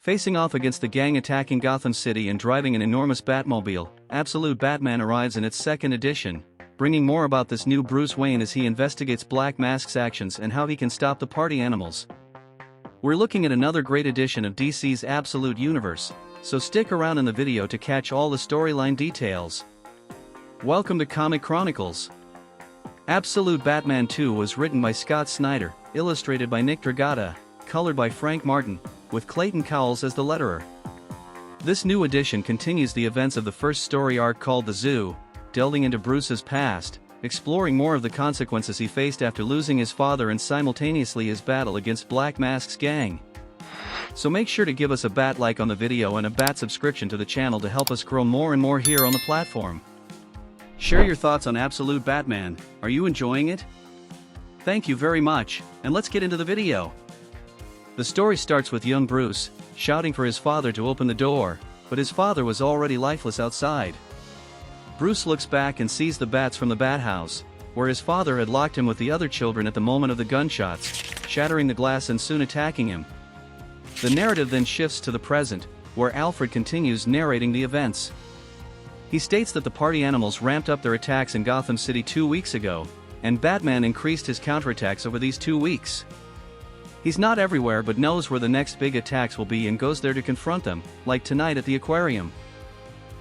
Facing off against the gang attacking Gotham City and driving an enormous Batmobile, Absolute Batman arrives in its second edition, bringing more about this new Bruce Wayne as he investigates Black Mask's actions and how he can stop the party animals. We're looking at another great edition of DC's Absolute Universe, so stick around in the video to catch all the storyline details. Welcome to Comic Chronicles. Absolute Batman 2 was written by Scott Snyder, illustrated by Nick Dragotta, colored by Frank Martin, with Clayton Cowles as the letterer. This new edition continues the events of the first story arc called The Zoo, delving into Bruce's past, exploring more of the consequences he faced after losing his father and simultaneously his battle against Black Mask's gang. So make sure to give us a bat like on the video and a bat subscription to the channel to help us grow more and more here on the platform. Share your thoughts on Absolute Batman. Are you enjoying it? Thank you very much, and let's get into the video. The story starts with young Bruce, shouting for his father to open the door, but his father was already lifeless outside. Bruce looks back and sees the bats from the bat house, where his father had locked him with the other children at the moment of the gunshots, shattering the glass and soon attacking him. The narrative then shifts to the present, where Alfred continues narrating the events. He states that the party animals ramped up their attacks in Gotham City 2 weeks ago, and Batman increased his counterattacks over these 2 weeks. He's not everywhere but knows where the next big attacks will be and goes there to confront them, like tonight at the aquarium.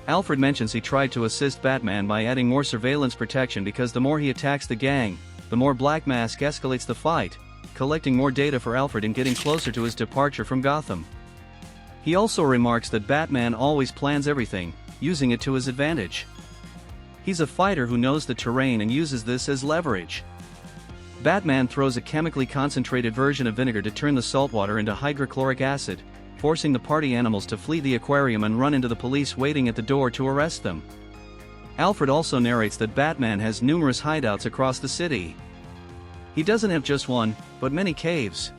Alfred mentions he tried to assist Batman by adding more surveillance protection because the more he attacks the gang, the more Black Mask escalates the fight, collecting more data for Alfred and getting closer to his departure from Gotham. He also remarks that Batman always plans everything, using it to his advantage. He's a fighter who knows the terrain and uses this as leverage. Batman throws a chemically concentrated version of vinegar to turn the saltwater into hydrochloric acid, forcing the party animals to flee the aquarium and run into the police waiting at the door to arrest them. Alfred also narrates that Batman has numerous hideouts across the city. He doesn't have just one, but many caves.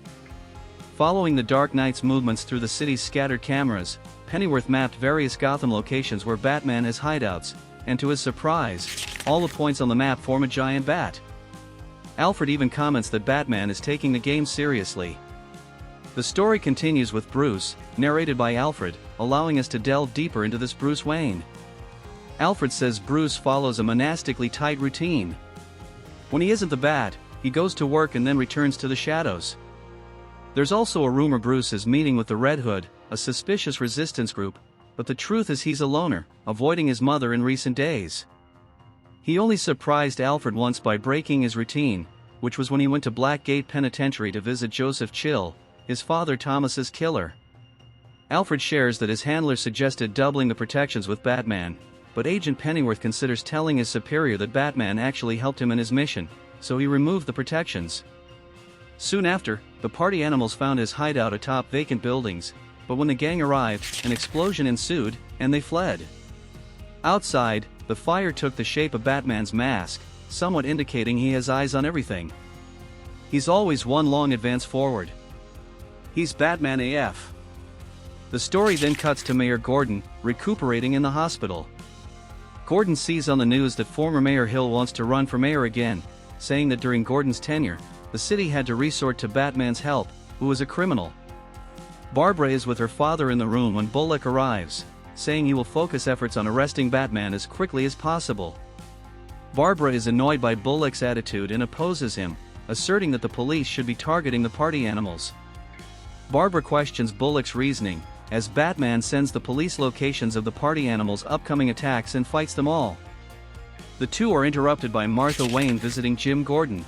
Following the Dark Knight's movements through the city's scattered cameras, Pennyworth mapped various Gotham locations where Batman has hideouts, and to his surprise, all the points on the map form a giant bat. Alfred even comments that Batman is taking the game seriously. The story continues with Bruce, narrated by Alfred, allowing us to delve deeper into this Bruce Wayne. Alfred says Bruce follows a monastically tight routine. When he isn't the Bat, he goes to work and then returns to the shadows. There's also a rumor Bruce is meeting with the Red Hood, a suspicious resistance group, but the truth is he's a loner, avoiding his mother in recent days. He only surprised Alfred once by breaking his routine, which was when he went to Blackgate Penitentiary to visit Joseph Chill, his father Thomas's killer. Alfred shares that his handler suggested doubling the protections with Batman, but Agent Pennyworth considers telling his superior that Batman actually helped him in his mission, so he removed the protections. Soon after, the party animals found his hideout atop vacant buildings, but when the gang arrived, an explosion ensued, and they fled. Outside, the fire took the shape of Batman's mask, somewhat indicating he has eyes on everything. He's always one long advance forward. He's Batman AF. The story then cuts to Mayor Gordon, recuperating in the hospital. Gordon sees on the news that former Mayor Hill wants to run for mayor again, saying that during Gordon's tenure, the city had to resort to Batman's help, who is a criminal. Barbara is with her father in the room when Bullock arrives, saying he will focus efforts on arresting Batman as quickly as possible. Barbara is annoyed by Bullock's attitude and opposes him, asserting that the police should be targeting the party animals. Barbara questions Bullock's reasoning, as Batman sends the police locations of the party animals' upcoming attacks and fights them all. The two are interrupted by Martha Wayne visiting Jim Gordon.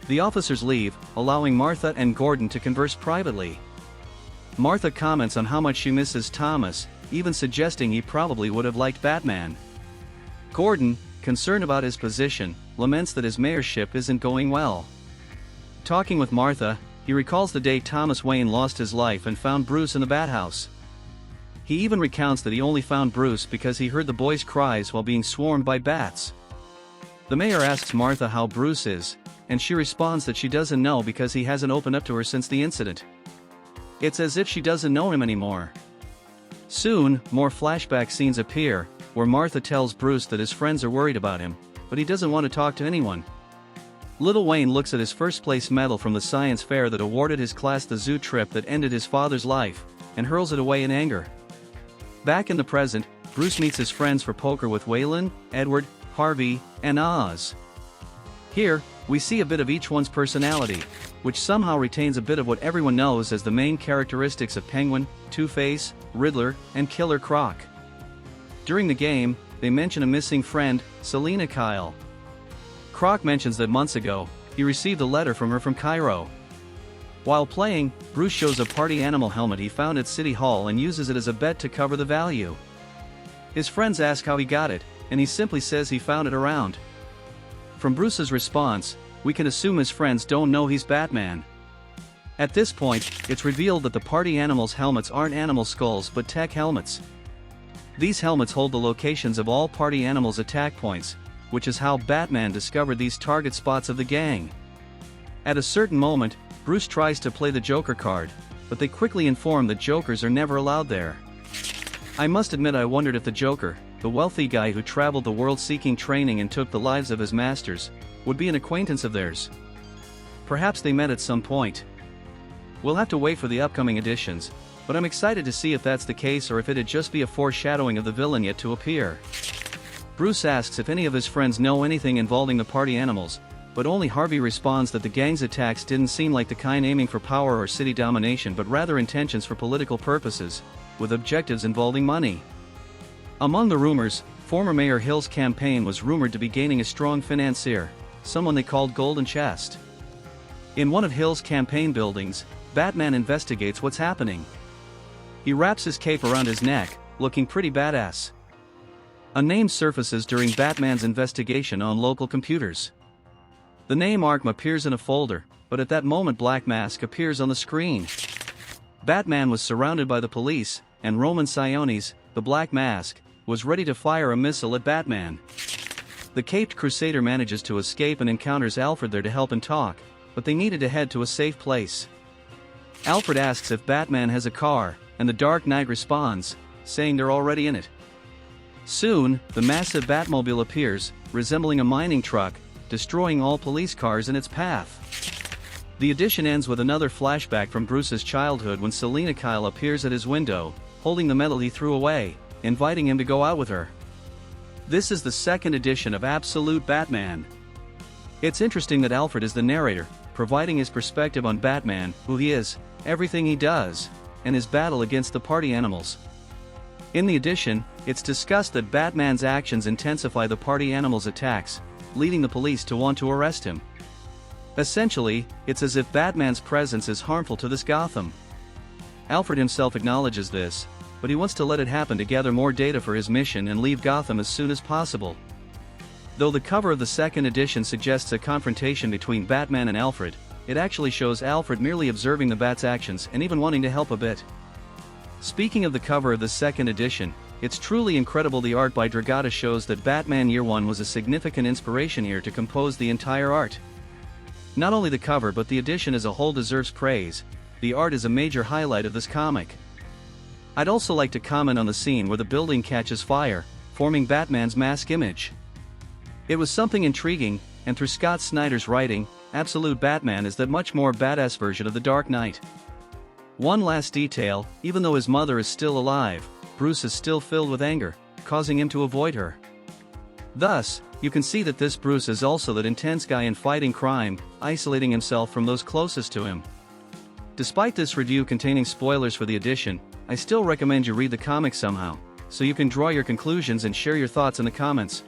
The officers leave, allowing Martha and Gordon to converse privately. Martha comments on how much she misses Thomas, even suggesting he probably would have liked Batman. Gordon, concerned about his position, laments that his mayorship isn't going well. Talking with Martha, he recalls the day Thomas Wayne lost his life and found Bruce in the bat house. He even recounts that he only found Bruce because he heard the boy's cries while being swarmed by bats. The mayor asks Martha how Bruce is, and she responds that she doesn't know because he hasn't opened up to her since the incident. It's as if she doesn't know him anymore. Soon, more flashback scenes appear, where Martha tells Bruce that his friends are worried about him, but he doesn't want to talk to anyone. Little Wayne looks at his first-place medal from the science fair that awarded his class the zoo trip that ended his father's life, and hurls it away in anger. Back in the present, Bruce meets his friends for poker with Waylon, Edward, Harvey, and Oz. Here, we see a bit of each one's personality, which somehow retains a bit of what everyone knows as the main characteristics of Penguin, Two-Face, Riddler, and Killer Croc. During the game, they mention a missing friend, Selina Kyle. Croc mentions that months ago, he received a letter from her from Cairo. While playing, Bruce shows a party animal helmet he found at City Hall and uses it as a bet to cover the value. His friends ask how he got it, and he simply says he found it around. From Bruce's response, we can assume his friends don't know he's Batman. At this point, it's revealed that the party animals' helmets aren't animal skulls but tech helmets. These helmets hold the locations of all party animals' attack points, which is how Batman discovered these target spots of the gang. At a certain moment, Bruce tries to play the Joker card, but they quickly inform that Jokers are never allowed there. I must admit I wondered if the Joker, the wealthy guy who traveled the world seeking training and took the lives of his masters, would be an acquaintance of theirs. Perhaps they met at some point. We'll have to wait for the upcoming editions, but I'm excited to see if that's the case or if it'd just be a foreshadowing of the villain yet to appear. Bruce asks if any of his friends know anything involving the party animals, but only Harvey responds that the gang's attacks didn't seem like the kind aiming for power or city domination but rather intentions for political purposes, with objectives involving money. Among the rumors, former Mayor Hill's campaign was rumored to be gaining a strong financier, someone they called Golden Chest. In one of Hill's campaign buildings, Batman investigates what's happening. He wraps his cape around his neck, looking pretty badass. A name surfaces during Batman's investigation on local computers. The name Arkham appears in a folder, but at that moment Black Mask appears on the screen. Batman was surrounded by the police, and Roman Siones, the Black Mask, was ready to fire a missile at Batman. The caped crusader manages to escape and encounters Alfred there to help him talk, but they needed to head to a safe place. Alfred asks if Batman has a car, and the Dark Knight responds, saying they're already in it. Soon, the massive Batmobile appears, resembling a mining truck, destroying all police cars in its path. The edition ends with another flashback from Bruce's childhood when Selina Kyle appears at his window, holding the medal he threw away, inviting him to go out with her. This is the second edition of Absolute Batman. It's interesting that Alfred is the narrator, providing his perspective on Batman, who he is, everything he does, and his battle against the party animals. In the edition, it's discussed that Batman's actions intensify the party animals' attacks, leading the police to want to arrest him. Essentially, it's as if Batman's presence is harmful to this Gotham. Alfred himself acknowledges this, but he wants to let it happen to gather more data for his mission and leave Gotham as soon as possible. Though the cover of the second edition suggests a confrontation between Batman and Alfred, it actually shows Alfred merely observing the Bat's actions and even wanting to help a bit. Speaking of the cover of the second edition, it's truly incredible. The art by Dragotta shows that Batman Year One was a significant inspiration here to compose the entire art. Not only the cover but the edition as a whole deserves praise. The art is a major highlight of this comic. I'd also like to comment on the scene where the building catches fire, forming Batman's mask image. It was something intriguing, and through Scott Snyder's writing, Absolute Batman is that much more badass version of the Dark Knight. One last detail, even though his mother is still alive, Bruce is still filled with anger, causing him to avoid her. Thus, you can see that this Bruce is also that intense guy in fighting crime, isolating himself from those closest to him. Despite this review containing spoilers for the edition, I still recommend you read the comic somehow, so you can draw your conclusions and share your thoughts in the comments.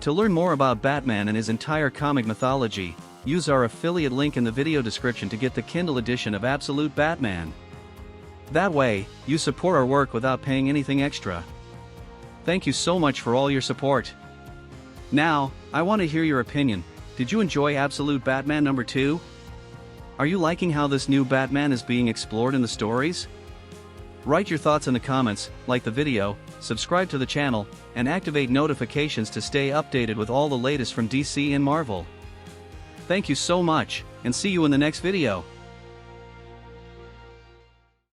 To learn more about Batman and his entire comic mythology, use our affiliate link in the video description to get the Kindle edition of Absolute Batman. That way, you support our work without paying anything extra. Thank you so much for all your support. Now, I want to hear your opinion. Did you enjoy Absolute Batman number 2? Are you liking how this new Batman is being explored in the stories? Write your thoughts in the comments, like the video, subscribe to the channel, and activate notifications to stay updated with all the latest from DC and Marvel. Thank you so much, and see you in the next video.